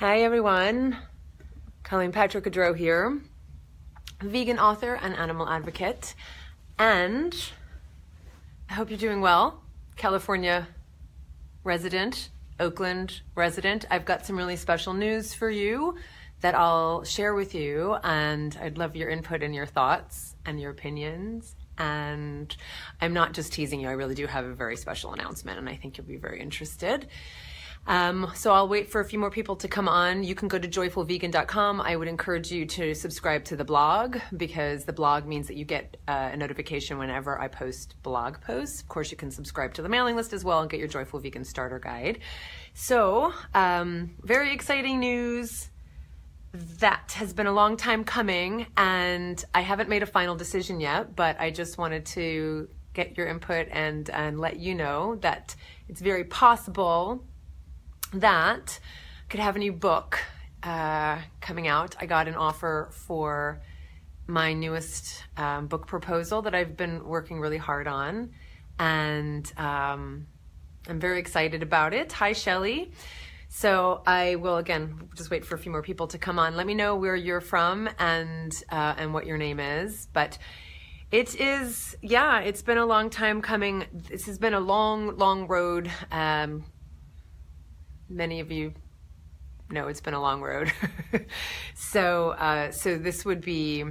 Hi everyone, Colleen Patrick-Goudreau here, vegan author and animal advocate, and I hope you're doing well. California resident, Oakland resident. I've got some really special news for you that I'll share with you, and I'd love your input and your thoughts and your opinions. And I'm not just teasing you, I really do have a very special announcement, and I think you'll be very interested. So I'll wait for a few more people to come on. You can go to joyfulvegan.com. I would encourage you to subscribe to the blog, because the blog means that you get a notification whenever I post blog posts. Of course, you can subscribe to the mailing list as well and get your Joyful Vegan Starter Guide. So, very exciting news. That has been a long time coming, and I haven't made a final decision yet, but I just wanted to get your input and let you know that it's very possible that I could have a new book coming out. I got an offer for my newest book proposal that I've been working really hard on, and I'm very excited about it. Hi, Shelley. So I will, again, just wait for a few more people to come on. Let me know where you're from and what your name is. But it is, yeah, it's been a long time coming. This has been a long, long road. Many of you know it's been a long road. So this would be,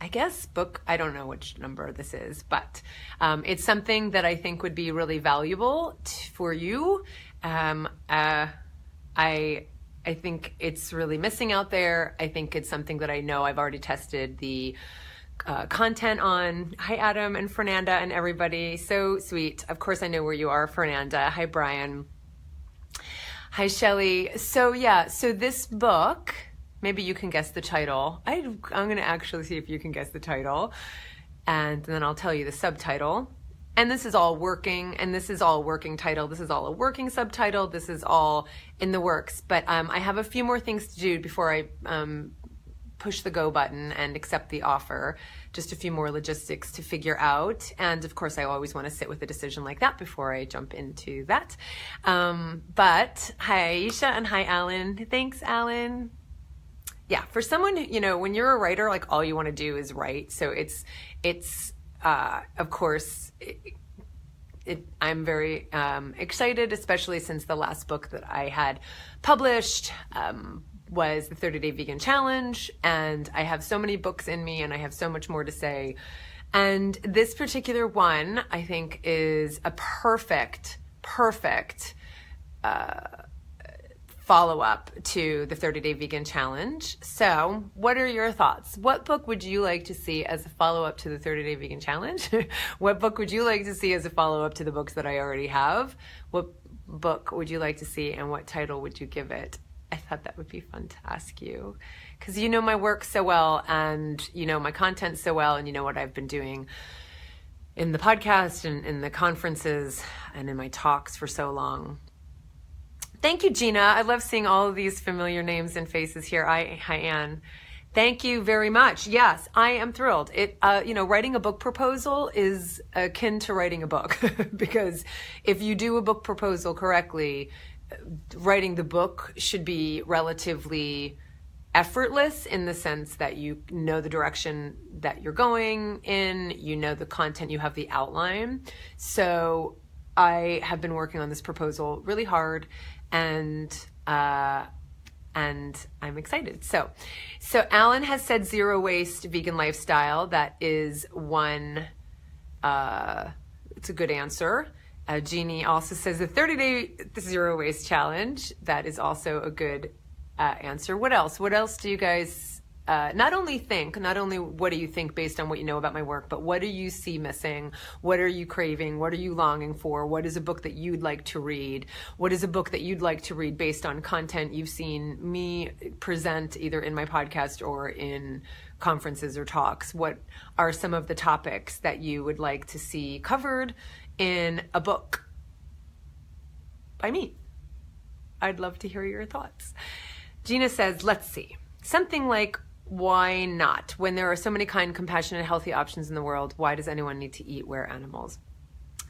I guess, book, I don't know which number this is, but it's something that I think would be really valuable for you. I think it's really missing out there. I think it's something that I know I've already tested the content on. Hi, Adam and Fernanda and everybody. So sweet. Of course, I know where you are, Fernanda. Hi, Brian. Hi, Shelley. So yeah, so this book, maybe you can guess the title. I'm going to actually see if you can guess the title, and then I'll tell you the subtitle. And this is all working, and this is all a working title. This is all a working subtitle. This is all in the works. But I have a few more things to do before I push the go button and accept the offer. Just a few more logistics to figure out. And of course, I always want to sit with a decision like that before I jump into that. But hi, Aisha, and hi, Alan. Thanks, Alan. Yeah, for someone, you know, when you're a writer, like all you want to do is write. So it's of course, I'm very excited, especially since the last book that I had published was the 30-Day Vegan Challenge, and I have so many books in me, and I have so much more to say. And this particular one, I think, is a perfect follow-up to the 30-Day Vegan Challenge. So what are your thoughts? What book would you like to see as a follow-up to the 30-Day Vegan Challenge? What book would you like to see as a follow-up to the books that I already have? What book would you like to see, and what title would you give it? I thought that would be fun to ask you, because you know my work so well, and you know my content so well, and you know what I've been doing in the podcast and in the conferences and in my talks for so long. Thank you, Gina. I love seeing all of these familiar names and faces here. Hi, Anne. Thank you very much. Yes, I am thrilled. Writing a book proposal is akin to writing a book because if you do a book proposal correctly, writing the book should be relatively effortless in the sense that you know the direction that you're going in, you know the content, you have the outline. So I have been working on this proposal really hard, and I'm excited. So Alan has said zero waste vegan lifestyle. That is one, it's a good answer. Jeannie also says the 30-day zero waste challenge. That is also a good answer. What else? What else do you guys not only what do you think based on what you know about my work, but what do you see missing? What are you craving? What are you longing for? What is a book that you'd like to read? What is a book that you'd like to read based on content you've seen me present either in my podcast or in conferences or talks? What are some of the topics that you would like to see covered in a book by me? I'd love to hear your thoughts. Gina says, let's see. Something like, why not? When there are so many kind, compassionate, healthy options in the world, why does anyone need to eat where animals?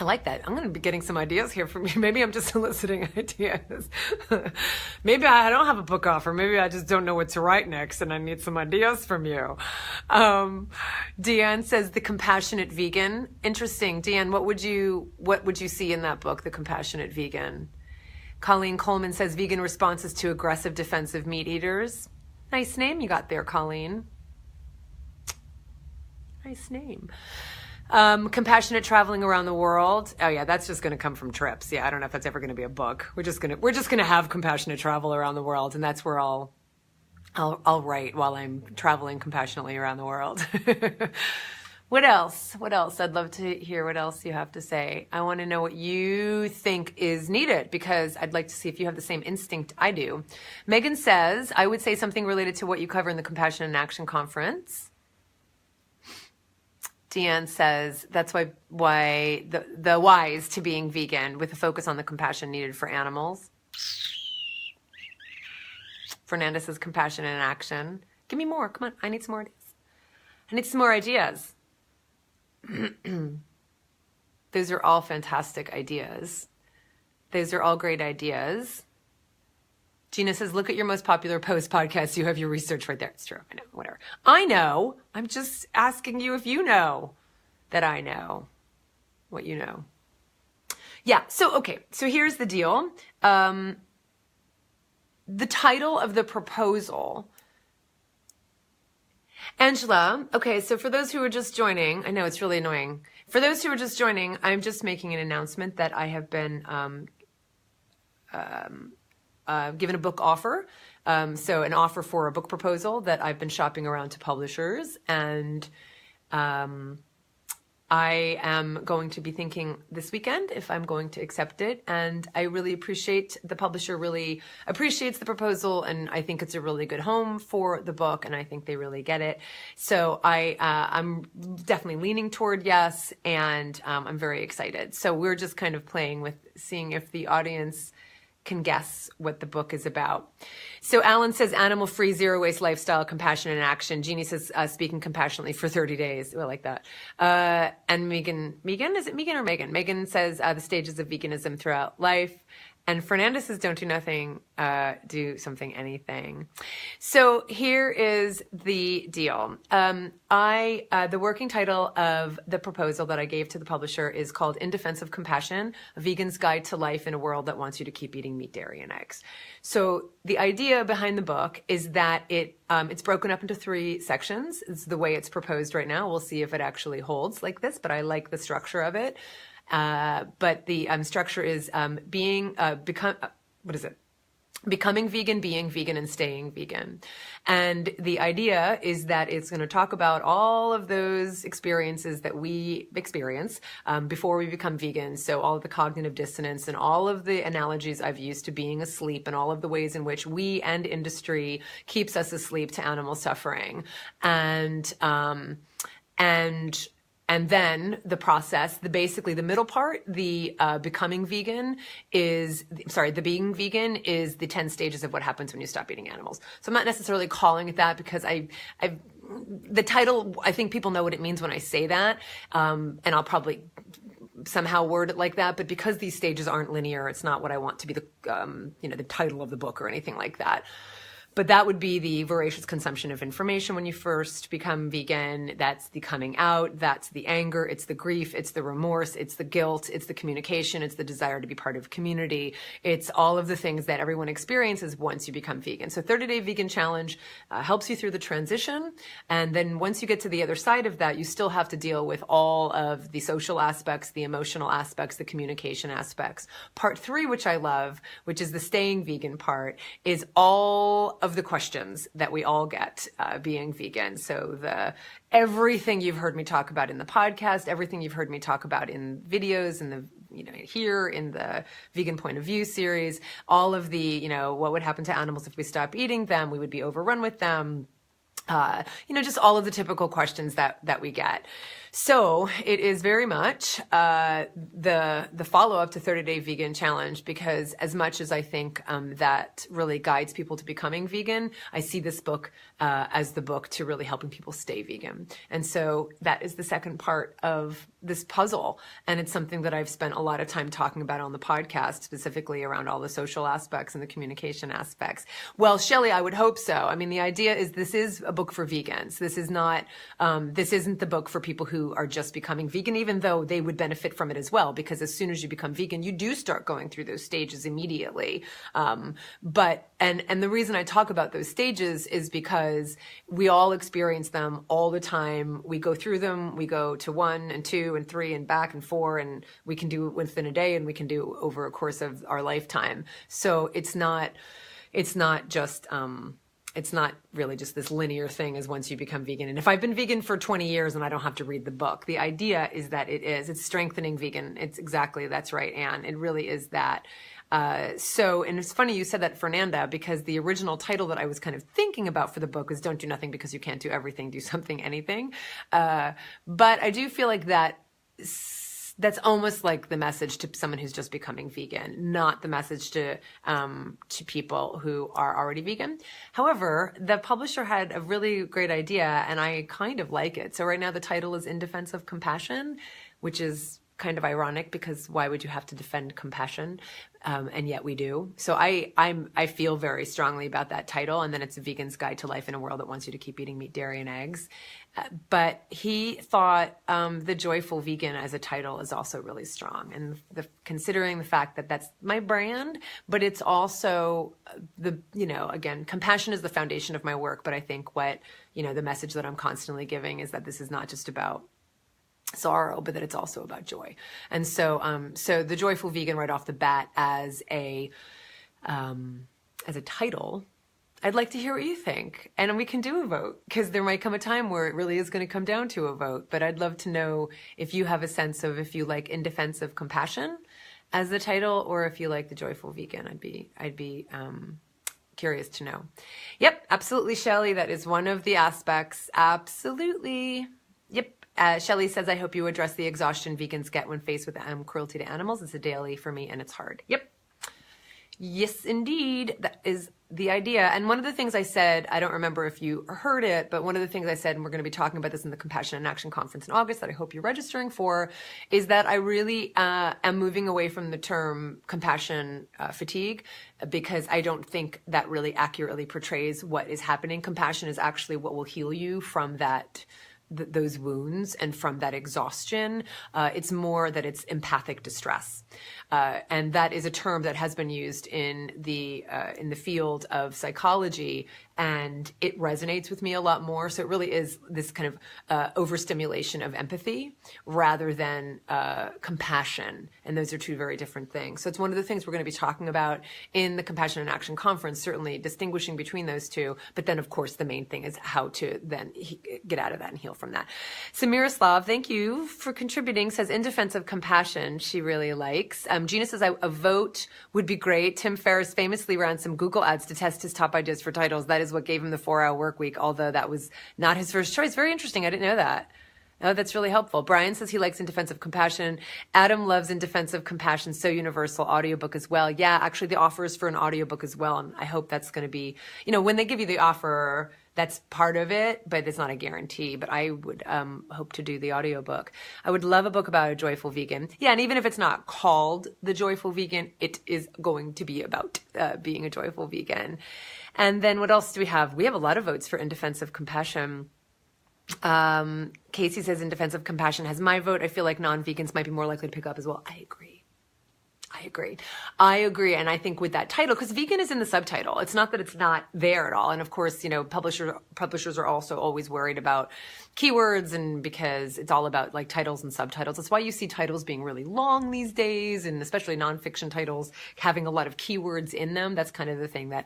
I like that. I'm going to be getting some ideas here from you. Maybe I'm just soliciting ideas. Maybe I don't have a book offer. Maybe I just don't know what to write next and I need some ideas from you. Deanne says The Compassionate Vegan. Interesting. Deanne, what would you see in that book, The Compassionate Vegan? Colleen Coleman says vegan responses to aggressive defensive meat eaters. Nice name you got there, Colleen. Nice name. Compassionate traveling around the world. Oh yeah, that's just going to come from trips. Yeah, I don't know if that's ever going to be a book. We're just going to have compassionate travel around the world, and that's where I'll write while I'm traveling compassionately around the world. What else? I'd love to hear what else you have to say. I want to know what you think is needed because I'd like to see if you have the same instinct I do. Megan says, I would say something related to what you cover in the Compassion in Action Conference. Deanne says that's why the whys to being vegan with a focus on the compassion needed for animals. Fernanda says compassion in action. Give me more. Come on. I need some more ideas. I need some more ideas. Those are all fantastic ideas. Those are all great ideas. Gina says, look at your most popular post podcast. You have your research right there. It's true. I know. Whatever. I know. I'm just asking you if you know that I know what you know. Yeah. So, okay. So here's the deal. The title of the proposal. Angela. Okay. So for those who are just joining, I know it's really annoying. For those who are just joining, I'm just making an announcement that I have been, given a book offer. So an offer for a book proposal that I've been shopping around to publishers. And I am going to be thinking this weekend if I'm going to accept it. And I really appreciate the publisher really appreciates the proposal. And I think it's a really good home for the book. And I think they really get it. So I'm definitely leaning toward yes. And I'm very excited. So we're just kind of playing with seeing if the audience can guess what the book is about. So Alan says animal-free, zero-waste lifestyle, compassion in action. Jeannie says speaking compassionately for 30 days. I like that. And Megan, is it Megan or Megan? Megan says the stages of veganism throughout life. And Fernanda says don't do nothing, do something, anything. So here is the deal. The working title of the proposal that I gave to the publisher is called In Defense of Compassion, A Vegan's Guide to Life in a World That Wants You to Keep Eating Meat, Dairy, and Eggs. So the idea behind the book is that it's broken up into 3 sections. It's the way it's proposed right now. We'll see if it actually holds like this, but I like the structure of it. But the structure is becoming vegan, being vegan, and staying vegan. And the idea is that it's going to talk about all of those experiences that we experience before we become vegan. So all of the cognitive dissonance and all of the analogies I've used to being asleep and all of the ways in which we and industry keeps us asleep to animal suffering. And then the process, basically the middle part, the being vegan is the 10 stages of what happens when you stop eating animals. So I'm not necessarily calling it that because the title, I think people know what it means when I say that. And I'll probably somehow word it like that. But because these stages aren't linear, it's not what I want to be the title of the book or anything like that. But that would be the voracious consumption of information when you first become vegan. That's the coming out. That's the anger. It's the grief. It's the remorse. It's the guilt. It's the communication. It's the desire to be part of community. It's all of the things that everyone experiences once you become vegan. So 30-Day Vegan Challenge helps you through the transition. And then once you get to the other side of that, you still have to deal with all of the social aspects, the emotional aspects, the communication aspects. Part 3, which I love, which is the staying vegan part, is all of the questions that we all get being vegan. So everything you've heard me talk about in the podcast, everything you've heard me talk about in videos and here in the Vegan Point of View series, all of the, what would happen to animals if we stop eating them? We would be overrun with them. Just all of the typical questions that we get. So it is very much the follow-up to 30-Day Vegan Challenge, because as much as I think that really guides people to becoming vegan, I see this book as the book to really helping people stay vegan. And so that is the second part of this puzzle. And it's something that I've spent a lot of time talking about on the podcast, specifically around all the social aspects and the communication aspects. Well, Shelley, I would hope so. I mean, the idea is this is a book for vegans. This is not, this isn't the book for people who are just becoming vegan, even though they would benefit from it as well, because as soon as you become vegan, you do start going through those stages immediately. But the reason I talk about those stages is because we all experience them all the time. We go through them. We go to 1 and 2 and 3 and back and 4, and we can do it within a day, and we can do over a course of our lifetime. So it's not just, it's not really just this linear thing as once you become vegan. And if I've been vegan for 20 years and I don't have to read the book, the idea is that it's strengthening vegan. It's exactly, that's right, Anne. It really is that. And it's funny you said that, Fernanda, because the original title that I was kind of thinking about for the book is Don't Do Nothing Because You Can't Do Everything, Do Something, Anything. But I do feel like that's almost like the message to someone who's just becoming vegan, not the message to people who are already vegan. However, the publisher had a really great idea, and I kind of like it. So right now the title is In Defense of Compassion, which is kind of ironic, because why would you have to defend compassion? And yet we do. So I feel very strongly about that title. And then it's A Vegan's Guide to Life in a World That Wants You to Keep Eating Meat, Dairy, and Eggs. But he thought The Joyful Vegan as a title is also really strong. And considering the fact that that's my brand, but it's also again, compassion is the foundation of my work. But I think the message that I'm constantly giving is that this is not just about sorrow, but that it's also about joy. And so The Joyful Vegan right off the bat as a title, I'd like to hear what you think. And we can do a vote, because there might come a time where it really is going to come down to a vote. But I'd love to know if you have a sense of if you like In Defense of Compassion as the title, or if you like The Joyful Vegan. I'd be curious to know. Yep, absolutely, Shelley. That is one of the aspects. Absolutely. Yep. Shelley says, I hope you address the exhaustion vegans get when faced with cruelty to animals. It's a daily for me, and it's hard. Yep. Yes, indeed. That is the idea. And one of the things I said, I don't remember if you heard it, but one of the things I said, and we're going to be talking about this in the Compassion in Action Conference in August that I hope you're registering for, is that I really am moving away from the term compassion fatigue, because I don't think that really accurately portrays what is happening. Compassion is actually what will heal you from those wounds and from that exhaustion. It's more that it's empathic distress. And that is a term that has been used in the field of psychology, and it resonates with me a lot more. So it really is this kind of overstimulation of empathy rather than compassion. And those are two very different things. So it's one of the things we're going to be talking about in the Compassion in Action Conference, certainly distinguishing between those two. But then, of course, the main thing is how to then get out of that and heal from that. So Miroslav, thank you for contributing, says In Defense of Compassion she really likes. Gina says a vote would be great. Tim Ferriss famously ran some Google ads to test his top ideas for titles. That is what gave him the 4-hour work week, although that was not his first choice. Very interesting. I didn't know that. Oh, that's really helpful. Brian says he likes In Defense of Compassion. Adam loves In Defense of Compassion, So Universal audiobook as well. Yeah, actually the offer is for an audiobook as well. And I hope that's going to be, when they give you the offer, that's part of it, but it's not a guarantee. But I would hope to do the audiobook. I would love a book about a joyful vegan. Yeah, and even if it's not called The Joyful Vegan, it is going to be about being a joyful vegan. And then what else do we have? We have a lot of votes for In Defense of Compassion. Casey says In Defense of Compassion has my vote. I feel like non-vegans might be more likely to pick up as well. I agree. And I think with that title, because vegan is in the subtitle, it's not that it's not there at all. And of course, publishers are also always worried about keywords, and because it's all about like titles and subtitles. That's why you see titles being really long these days, and especially nonfiction titles having a lot of keywords in them. That's kind of the thing that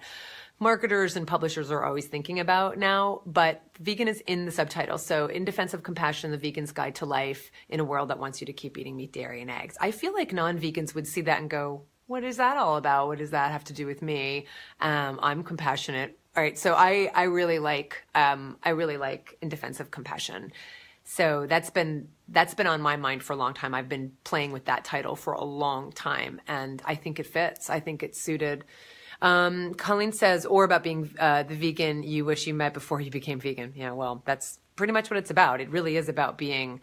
marketers and publishers are always thinking about now, but vegan is in the subtitle. So In Defense of Compassion, The Vegan's Guide to Life in a World That Wants You to Keep Eating Meat, Dairy, and Eggs. I feel like non-vegans would see that and go, what is that all about? What does that have to do with me? I'm compassionate All right. So I really like In Defense of Compassion. So that's been on my mind for a long time. I've been playing with that title for a long time, and I think it fits. I think it's suited. Colleen says, or about being the vegan you wish you met before you became vegan. Yeah, well, that's pretty much what it's about. It really is about being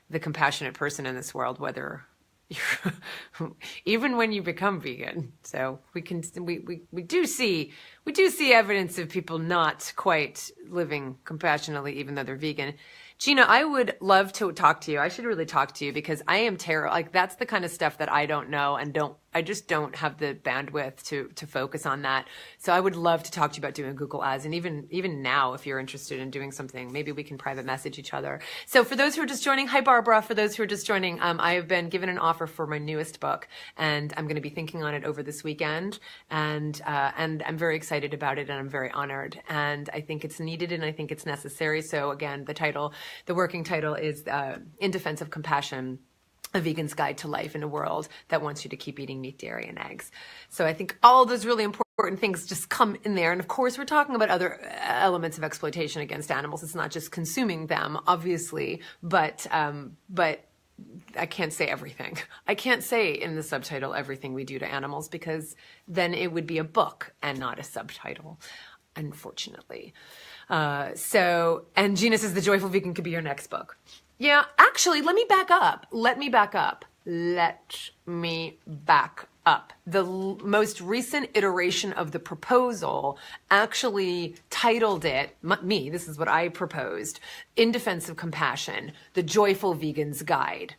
the compassionate person in this world, whether you're even when you become vegan. So we do see evidence of people not quite living compassionately, even though they're vegan. Gina, I would love to talk to you. I should really talk to you because I am terrible. Like, that's the kind of stuff that I don't know and I just don't have the bandwidth to focus on that. So I would love to talk to you about doing Google Ads. And even now, if you're interested in doing something, maybe we can private message each other. So for those who are just joining, hi, Barbara. For those who are just joining, I have been given an offer for my newest book, and I'm going to be thinking on it over this weekend. And I'm very excited about it, and I'm very honored. And I think it's needed, and I think it's necessary. So again, the working title is In Defense of Compassion, A Vegan's Guide to Life in a World That Wants You to Keep Eating Meat, Dairy, and Eggs. So I think all those really important things just come in there. And of course, we're talking about other elements of exploitation against animals. It's not just consuming them, obviously, but I can't say everything. I can't say in the subtitle everything we do to animals, because then it would be a book and not a subtitle, unfortunately. And Gina says The Joyful Vegan could be your next book. Yeah, actually, let me back up. The most recent iteration of the proposal actually titled it, this is what I proposed, In Defense of Compassion, The Joyful Vegan's Guide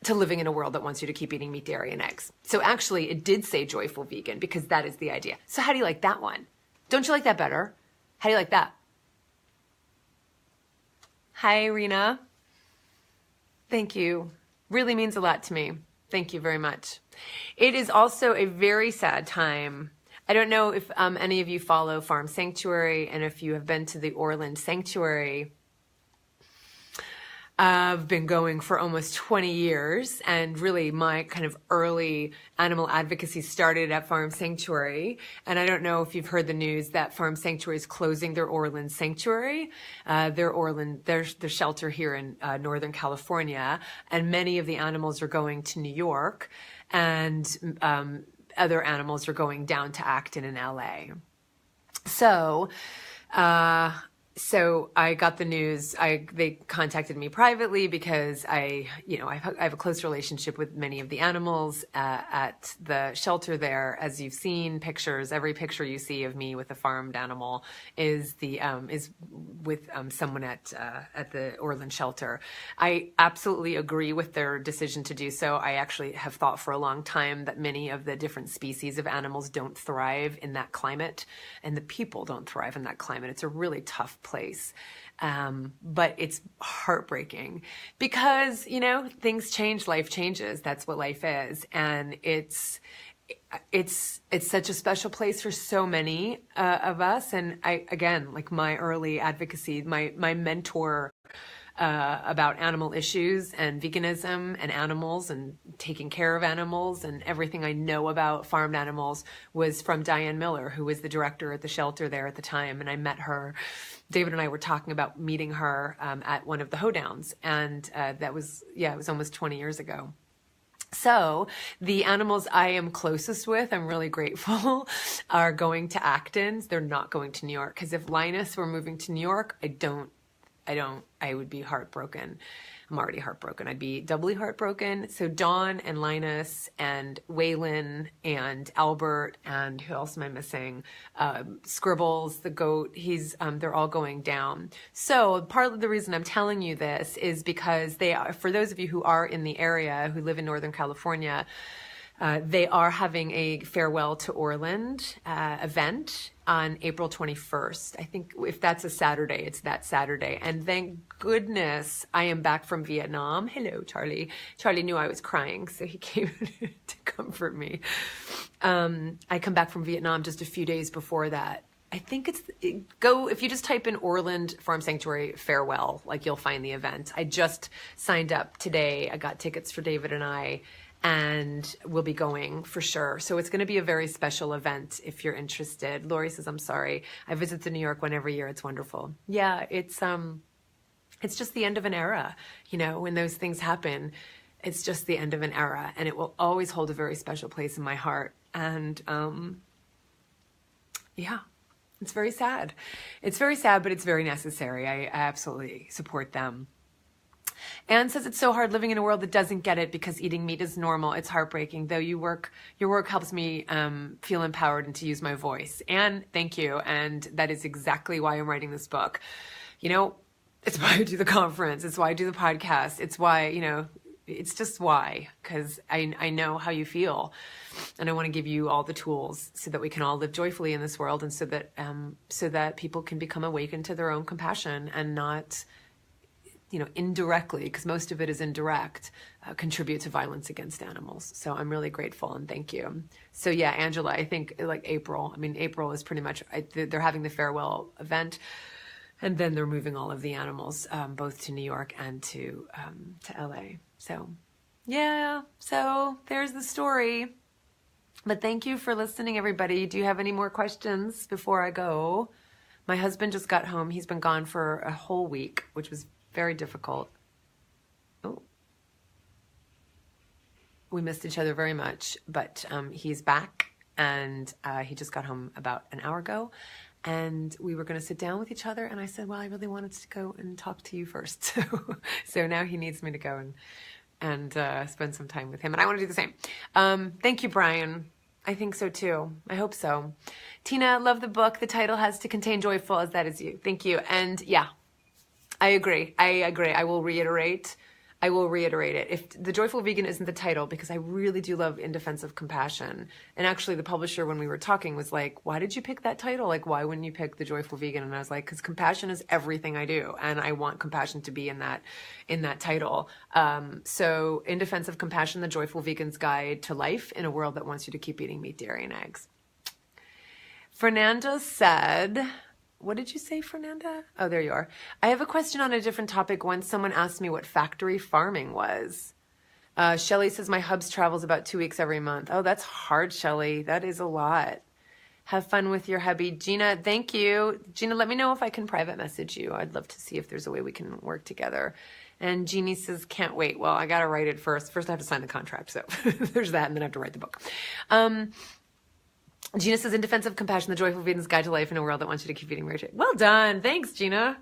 to Living in a World That Wants You to Keep Eating Meat, Dairy, and Eggs. So actually, it did say Joyful Vegan because that is the idea. So how do you like that one? Don't you like that better? How do you like that? Hi, Rena. Thank you. Really means a lot to me. Thank you very much. It is also a very sad time. I don't know if any of you follow Farm Sanctuary, and if you have been to the Orland Sanctuary. I've been going for almost 20 years, and really my kind of early animal advocacy started at Farm Sanctuary. And I don't know if you've heard the news that Farm Sanctuary is closing their Orland Sanctuary, their shelter here in Northern California, and many of the animals are going to New York, and other animals are going down to Acton in LA. So I got the news. They contacted me privately because I have a close relationship with many of the animals at the shelter there. As you've seen pictures, every picture you see of me with a farmed animal is with someone at the Orland shelter. I absolutely agree with their decision to do so. I actually have thought for a long time that many of the different species of animals don't thrive in that climate, and the people don't thrive in that climate. It's a really tough place. But it's heartbreaking because, things change, life changes. That's what life is. And it's such a special place for so many of us. And my early advocacy, my mentor about animal issues and veganism and animals and taking care of animals and everything I know about farmed animals was from Diane Miller, who was the director at the shelter there at the time. And I met her. David and I were talking about meeting her at one of the hoedowns. And it was almost 20 years ago. So the animals I am closest with, I'm really grateful, are going to Acton. They're not going to New York. Because if Linus were moving to New York, I would be heartbroken. I'm already heartbroken. I'd be doubly heartbroken. So Dawn and Linus and Waylon and Albert and who else am I missing? Scribbles, the goat, they're all going down. So part of the reason I'm telling you this is because for those of you who are in the area, who live in Northern California, they are having a farewell to Orland event on April 21st. I think if that's a Saturday, it's that Saturday. And thank goodness I am back from Vietnam. Hello, Charlie. Charlie knew I was crying, so he came to comfort me. I come back from Vietnam just a few days before that. I think if you just type in Orland Farm Sanctuary farewell, you'll find the event. I just signed up today. I got tickets for David and I. and we'll be going for sure. So it's going to be a very special event if you're interested. Lori says, I'm sorry. I visit the New York one every year. It's wonderful. Yeah, it's just the end of an era. You know, when those things happen, it's just the end of an era, and it will always hold a very special place in my heart. And yeah, it's very sad. It's very sad, but it's very necessary. I absolutely support them. Anne says it's so hard living in a world that doesn't get it because eating meat is normal. It's heartbreaking, though your work helps me feel empowered and to use my voice. Anne, thank you. And that is exactly why I'm writing this book. You know, it's why I do the conference. It's why I do the podcast. It's why, you know, it's just why, because I know how you feel. And I want to give you all the tools so that we can all live joyfully in this world, and so that people can become awakened to their own compassion and not, you know, indirectly, because most of it is indirect, contribute to violence against animals. So I'm really grateful and thank you. So yeah, Angela, I think like April is pretty much, they're having the farewell event, and then they're moving all of the animals, both to New York and to LA. So yeah, so there's the story. But thank you for listening, everybody. Do you have any more questions before I go? My husband just got home. He's been gone for a whole week, which was very difficult. Oh, we missed each other very much, but he's back, and he just got home about an hour ago, and we were going to sit down with each other, and I said, well, I really wanted to go and talk to you first. So now he needs me to go and spend some time with him, and I want to do the same. Thank you, Brian. I think so too. I hope so. Tina, love the book. The title has to contain joyful, as that is you. Thank you. And yeah, I agree. I will reiterate it. If the Joyful Vegan isn't the title, because I really do love In Defense of Compassion. And actually the publisher, when we were talking, was like, why did you pick that title? Like, why wouldn't you pick the Joyful Vegan? And I was like, because compassion is everything I do. And I want compassion to be in that title. So In Defense of Compassion, the Joyful Vegan's Guide to Life in a World That Wants You to Keep Eating Meat, Dairy, and Eggs. Fernando said, what did you say, Fernanda? Oh, there you are. I have a question on a different topic. Once someone asked me what factory farming was. Shelly says my hubs travels about 2 weeks every month. Oh, that's hard, Shelly. That is a lot. Have fun with your hubby. Gina, thank you. Gina, let me know if I can private message you. I'd love to see if there's a way we can work together. And Jeannie says, can't wait. Well, I got to write it first. First, I have to sign the contract. So there's that, and then I have to write the book. Gina says, In Defense of Compassion, the Joyful Vegan's Guide to Life in a World That Wants You to Keep Eating Meat. Well done. Thanks, Gina.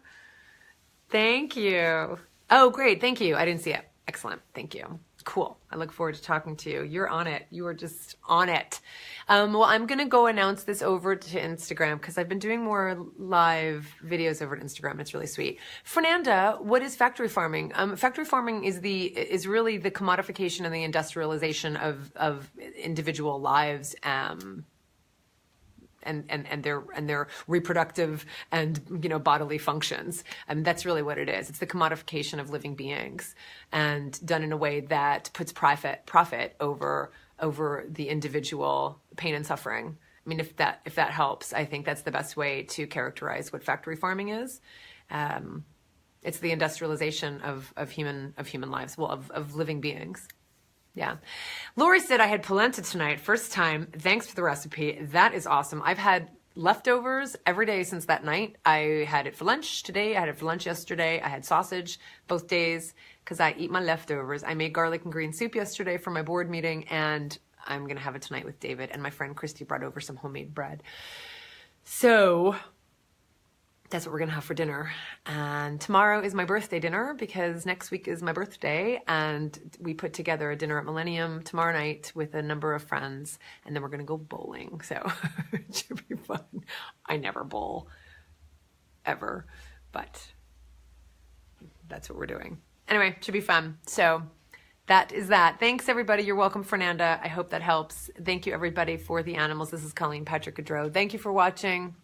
Thank you. Oh, great. Thank you. I didn't see it. Excellent. Thank you. Cool. I look forward to talking to you. You're on it. You are just on it. Well, I'm going to go announce this over to Instagram because I've been doing more live videos over at Instagram. It's really sweet. Fernanda, what is factory farming? Factory farming is really the commodification and the industrialization of individual lives, and their reproductive and, you know, bodily functions. And that's really what it is. It's the commodification of living beings, and done in a way that puts profit over the individual pain and suffering. I mean, if that helps, I think that's the best way to characterize what factory farming is. It's the industrialization of human lives, well, of living beings. Yeah. Lori said I had polenta tonight. First time. Thanks for the recipe. That is awesome. I've had leftovers every day since that night. I had it for lunch today. I had it for lunch yesterday. I had sausage both days because I eat my leftovers. I made garlic and green soup yesterday for my board meeting, and I'm going to have it tonight with David. And my friend Christy brought over some homemade bread. So that's what we're going to have for dinner. And tomorrow is my birthday dinner because next week is my birthday. And we put together a dinner at Millennium tomorrow night with a number of friends. And then we're going to go bowling. So it should be fun. I never bowl ever, but that's what we're doing. Anyway, it should be fun. So that is that. Thanks, everybody. You're welcome, Fernanda. I hope that helps. Thank you, everybody, for the animals. This is Colleen Patrick-Goudreau. Thank you for watching.